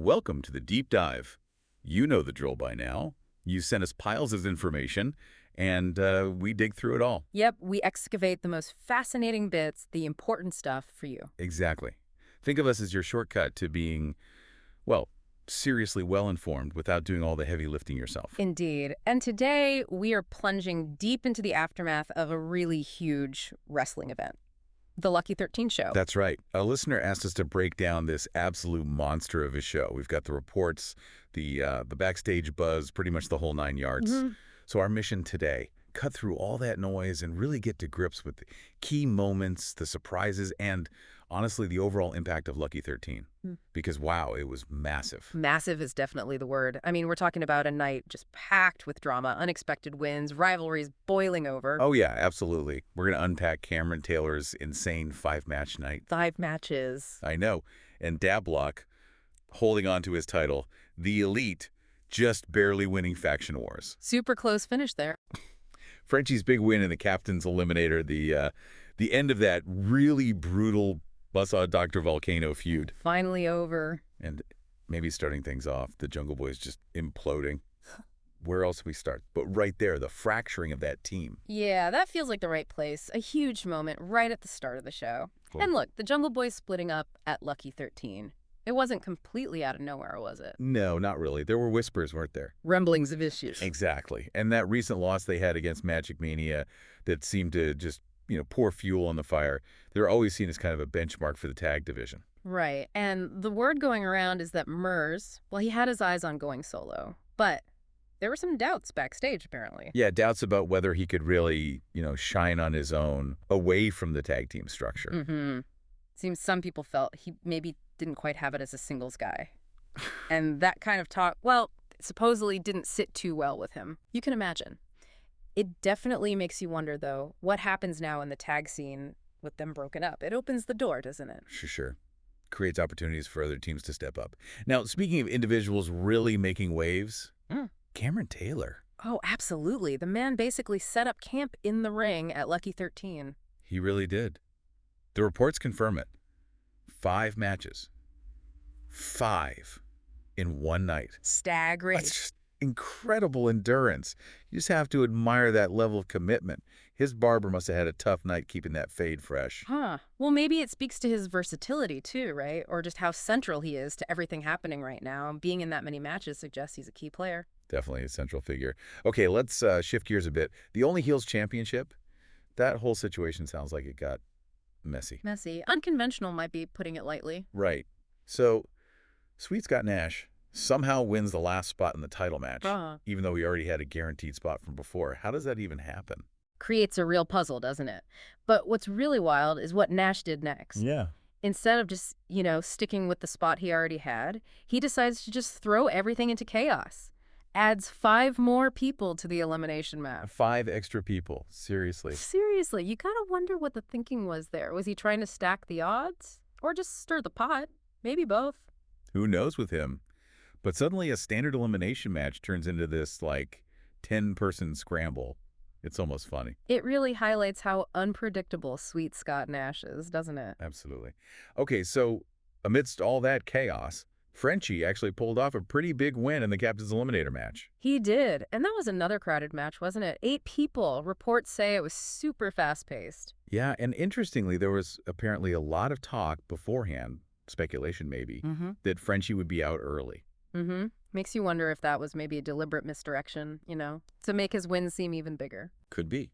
Welcome to the deep dive. You know the drill by now. You sent us piles of information, and we dig through it all. Yep, we excavate the most fascinating bits, the important stuff for you. Exactly. Think of us as your shortcut to being, well, seriously well-informed without doing all the heavy lifting yourself. Indeed. And today, we are plunging deep into the aftermath of a really huge wrestling event, the Lucky 13 show. That's right. A listener asked us to break down this absolute monster of a show. We've got the reports, the backstage buzz, pretty much the whole 9 yards. So our mission today, cut through all that noise and really get to grips with the key moments, the surprises, and honestly, the overall impact of Lucky 13. Because, wow, it was massive. Massive is definitely the word. I mean, we're talking about a night just packed with drama, unexpected wins, rivalries boiling over. Oh, yeah, absolutely. We're going to unpack Cameron Taylor's insane 5-match night. 5 matches. I know. And Dablock holding on to his title, the Elite, just barely winning faction wars. Super close finish there. Frenchie's big win in the Captain's Eliminator, the end of that really brutal Buzzsaw Dr. Volcano feud. Finally over. And maybe starting things off, the Jungle Boys just imploding. Where else do we start? But right there, the fracturing of that team. Yeah, that feels like the right place. A huge moment right at the start of the show. Cool. And look, the Jungle Boys splitting up at Lucky 13. It wasn't completely out of nowhere, was it? No, not really. There were whispers, weren't there? Rumblings of issues. Exactly. And that recent loss they had against Magic Mania that seemed to just, pour fuel on the fire, they're always seen as kind of a benchmark for the tag division. Right. And the word going around is that Murs, well, he had his eyes on going solo. But there were some doubts backstage, apparently. Yeah, doubts about whether he could really, shine on his own away from the tag team structure. Seems some people felt he maybe didn't quite have it as a singles guy. And that kind of talk, well, supposedly didn't sit too well with him. You can imagine. It definitely makes you wonder, though, what happens now in the tag scene with them broken up. It opens the door, doesn't it? Sure. Creates opportunities for other teams to step up. Now, speaking of individuals really making waves, Cameron Taylor. Oh, absolutely. The man basically set up camp in the ring at Lucky 13. He really did. The reports confirm it. 5 matches. 5 in one night. Staggering. That's just incredible endurance. You just have to admire that level of commitment. His barber must have had a tough night keeping that fade fresh. Well, maybe it speaks to his versatility too, right? Or just how central he is to everything happening right now. Being in that many matches suggests he's a key player. Definitely a central figure. Okay, let's shift gears a bit. The Only Heels Championship, that whole situation sounds like it got messy. Messy. Unconventional might be putting it lightly. Right. So, Sweet Scott Nash somehow wins the last spot in the title match, even though he already had a guaranteed spot from before. How does that even happen? Creates a real puzzle, doesn't it? But what's really wild is what Nash did next. Yeah. Instead of just, sticking with the spot he already had, he decides to just throw everything into chaos. Adds 5 more people to the elimination map. 5 extra people. Seriously. Seriously, you gotta wonder what the thinking was there. Was he trying to stack the odds? Or just stir the pot? Maybe both. Who knows with him? But suddenly a standard elimination match turns into this, 10-person scramble. It's almost funny. It really highlights how unpredictable Sweet Scott Nash is, doesn't it? Absolutely. Okay, so amidst all that chaos, Frenchie actually pulled off a pretty big win in the Captain's Eliminator match. He did. And that was another crowded match, wasn't it? 8 people. Reports say it was super fast-paced. Yeah, and interestingly, there was apparently a lot of talk beforehand, speculation maybe, that Frenchie would be out early. Makes you wonder if that was maybe a deliberate misdirection, to make his win seem even bigger. Could be.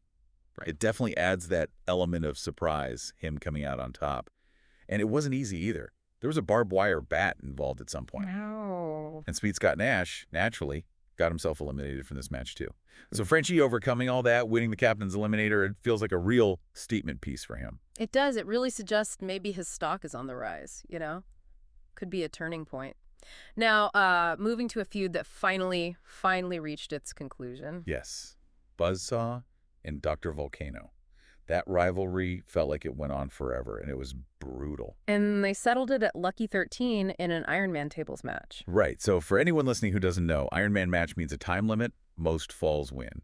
Right. It definitely adds that element of surprise, him coming out on top. And it wasn't easy either. There was a barbed wire bat involved at some point. Wow. And Sweet Scott Nash, naturally, got himself eliminated from this match too. So Frenchie overcoming all that, winning the Captain's Eliminator, it feels like a real statement piece for him. It does. It really suggests maybe his stock is on the rise, Could be a turning point. Now, moving to a feud that finally reached its conclusion. Yes. Buzzsaw and Dr. Volcano. That rivalry felt like it went on forever, and it was brutal. And they settled it at Lucky 13 in an Iron Man tables match. Right. So for anyone listening who doesn't know, Iron Man match means a time limit, most falls win.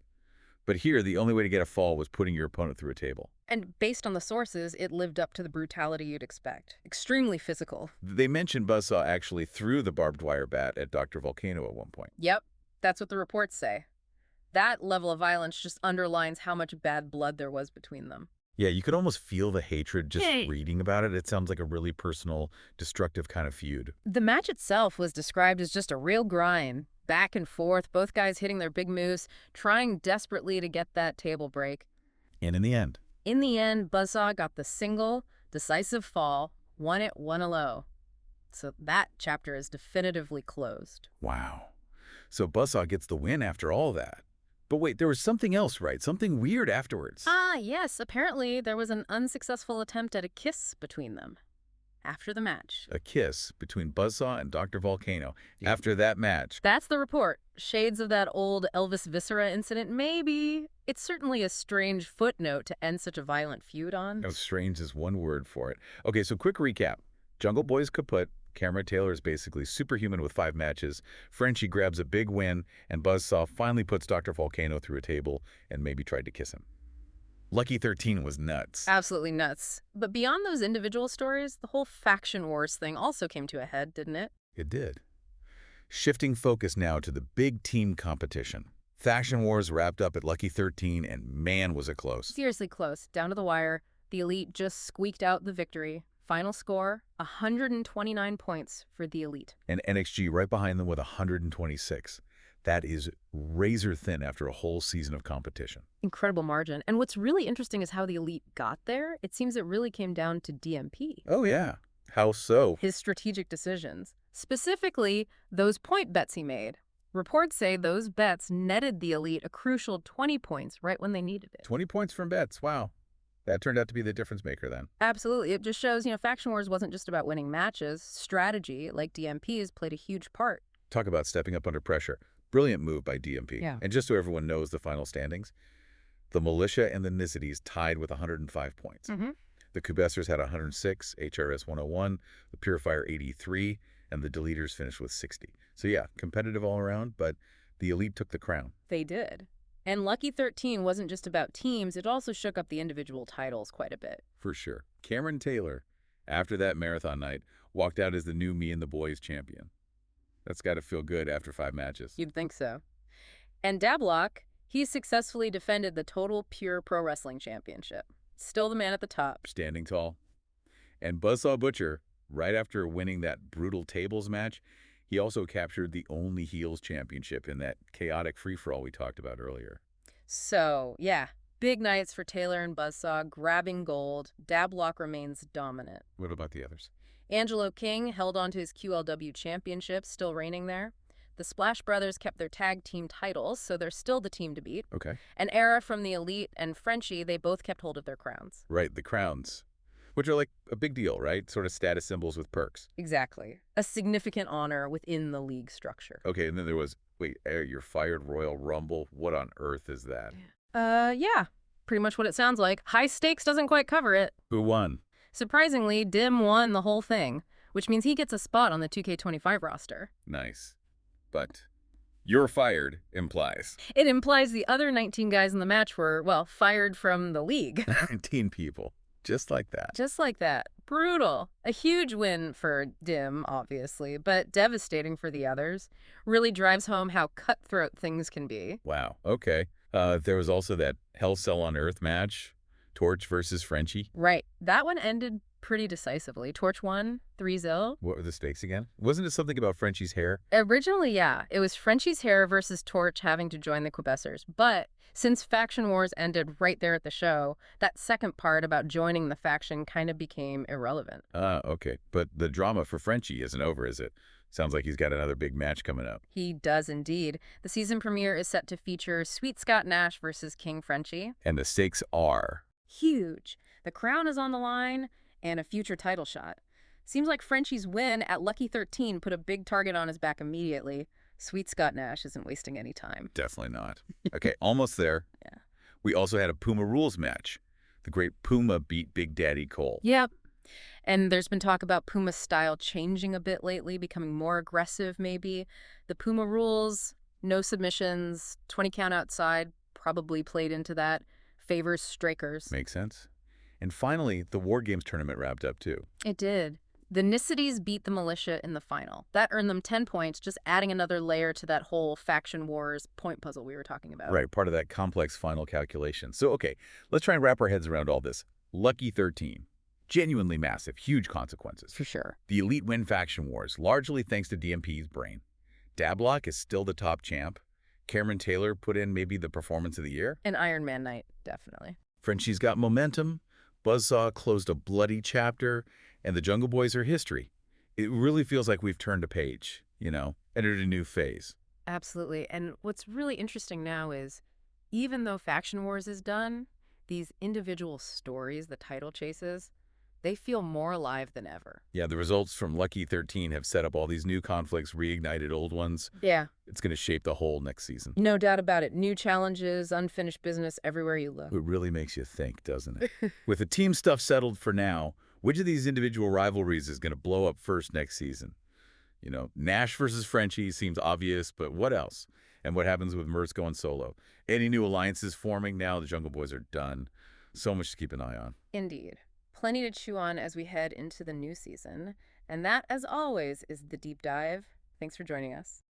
But here, the only way to get a fall was putting your opponent through a table. And based on the sources, it lived up to the brutality you'd expect. Extremely physical. They mentioned Buzzsaw actually threw the barbed wire bat at Dr. Volcano at one point. Yep, that's what the reports say. That level of violence just underlines how much bad blood there was between them. Yeah, you could almost feel the hatred just reading about it. It sounds like a really personal, destructive kind of feud. The match itself was described as just a real grind. Back and forth, both guys hitting their big moves, trying desperately to get that table break. And in the end, Buzzsaw got the single, decisive fall, won it 1-0. So that chapter is definitively closed. wow. So Buzzsaw gets the win after all that. But wait, there was something else, right? Something weird afterwards. Yes. Apparently, there was an unsuccessful attempt at a kiss between them after the match. A kiss between Buzzsaw and Dr. Volcano after that match. That's the report. Shades of that old Elvis Viscera incident, maybe. It's certainly a strange footnote to end such a violent feud on. No, strange is one word for it. Okay, so quick recap. Jungle Boy's kaput. Cameron Taylor is basically superhuman with 5 matches. Frenchie grabs a big win, and Buzzsaw finally puts Dr. Volcano through a table and maybe tried to kiss him. Lucky 13 was nuts. Absolutely nuts. But beyond those individual stories, the whole faction wars thing also came to a head, didn't it? It did. Shifting focus now to the big team competition. Faction wars wrapped up at Lucky 13, and man, was it close. Seriously close, down to the wire. The Elite just squeaked out the victory. Final score, 129 points for the Elite. And NXG right behind them with 126. That is razor thin after a whole season of competition. Incredible margin. And what's really interesting is how the Elite got there. It seems it really came down to DMP. Oh, yeah. How so? His strategic decisions. Specifically, those point bets he made. Reports say those bets netted the Elite a crucial 20 points right when they needed it. 20 points from bets. Wow. That turned out to be the difference maker then. Absolutely. It just shows, Faction Wars wasn't just about winning matches. Strategy, like DMP's, played a huge part. Talk about stepping up under pressure. Brilliant move by DMP. Yeah. And just so everyone knows the final standings, the Militia and the Nicities tied with 105 points. The Kubessers had 106, HRS 101, the Purifier 83, and the Deleters finished with 60. So yeah, competitive all around, but the Elite took the crown. They did. And Lucky 13 wasn't just about teams, it also shook up the individual titles quite a bit. For sure. Cameron Taylor, after that marathon night, walked out as the new Me and the Boys champion. That's got to feel good after 5 matches. You'd think so. And Dablock, he successfully defended the Total Pure Pro Wrestling Championship. Still the man at the top. Standing tall. And Buzzsaw Butcher, right after winning that brutal tables match, he also captured the only Heels championship in that chaotic free-for-all we talked about earlier. So, yeah, big nights for Taylor and Buzzsaw, grabbing gold. Dablock remains dominant. What about the others? Angelo King held on to his QLW championship, still reigning there. The Splash Brothers kept their tag team titles, so they're still the team to beat. Okay. And Era from the Elite and Frenchie, they both kept hold of their crowns. Right, the crowns. Which are like a big deal, right? Sort of status symbols with perks. Exactly. A significant honor within the league structure. Okay, and then there was, wait, you're fired Royal Rumble. What on earth is that? Yeah. Pretty much what it sounds like. High stakes doesn't quite cover it. Who won? Surprisingly, Dim won the whole thing, which means he gets a spot on the 2K25 roster. Nice. But you're fired implies. It implies the other 19 guys in the match were, well, fired from the league. 19 people. Just like that. Just like that. Brutal. A huge win for Dim, obviously, but devastating for the others. Really drives home how cutthroat things can be. Wow. Okay. There was also that Hell Cell on Earth match. Torch versus Frenchie. Right. That one ended pretty decisively. Torch won 3-0. What were the stakes again? Wasn't it something about Frenchie's hair? Originally, yeah. It was Frenchie's hair versus Torch having to join the Quebessers. But since Faction Wars ended right there at the show, that second part about joining the faction kind of became irrelevant. Okay. But the drama for Frenchie isn't over, is it? Sounds like he's got another big match coming up. He does indeed. The season premiere is set to feature Sweet Scott Nash versus King Frenchie. And the stakes are huge. The crown is on the line and a future title shot. Seems like Frenchie's win at Lucky 13 put a big target on his back immediately. Sweet Scott Nash isn't wasting any time. Definitely not. Okay, almost there. Yeah. We also had a Puma Rules match. The great Puma beat Big Daddy Cole. Yep. And there's been talk about Puma's style changing a bit lately, becoming more aggressive maybe. The Puma Rules, no submissions, 20 count outside, probably played into that. Favors strikers. Makes sense. And finally, the War Games tournament wrapped up too. It did. The Nicities beat the Militia in the final. That earned them 10 points, just adding another layer to that whole faction wars point puzzle we were talking about. Right, part of that complex final calculation. So, okay, let's try and wrap our heads around all this. Lucky 13. Genuinely massive, huge consequences. For sure. The Elite win faction wars, largely thanks to DMP's brain. Dablock is still the top champ. Cameron Taylor put in maybe the performance of the year. An Iron Man night, definitely. Frenchie's got momentum. Buzzsaw closed a bloody chapter. And the Jungle Boys are history. It really feels like we've turned a page, entered a new phase. Absolutely. And what's really interesting now is, even though Faction Wars is done, these individual stories the title chases, they feel more alive than ever. Yeah, the results from Lucky 13 have set up all these new conflicts, reignited old ones. Yeah. It's going to shape the whole next season. No doubt about it. New challenges, unfinished business everywhere you look. It really makes you think, doesn't it? With the team stuff settled for now, which of these individual rivalries is going to blow up first next season? Nash versus Frenchie seems obvious, but what else? And what happens with Mertz going solo? Any new alliances forming now? The Jungle Boys are done. So much to keep an eye on. Indeed. Plenty to chew on as we head into the new season. And that, as always, is The Deep Dive. Thanks for joining us.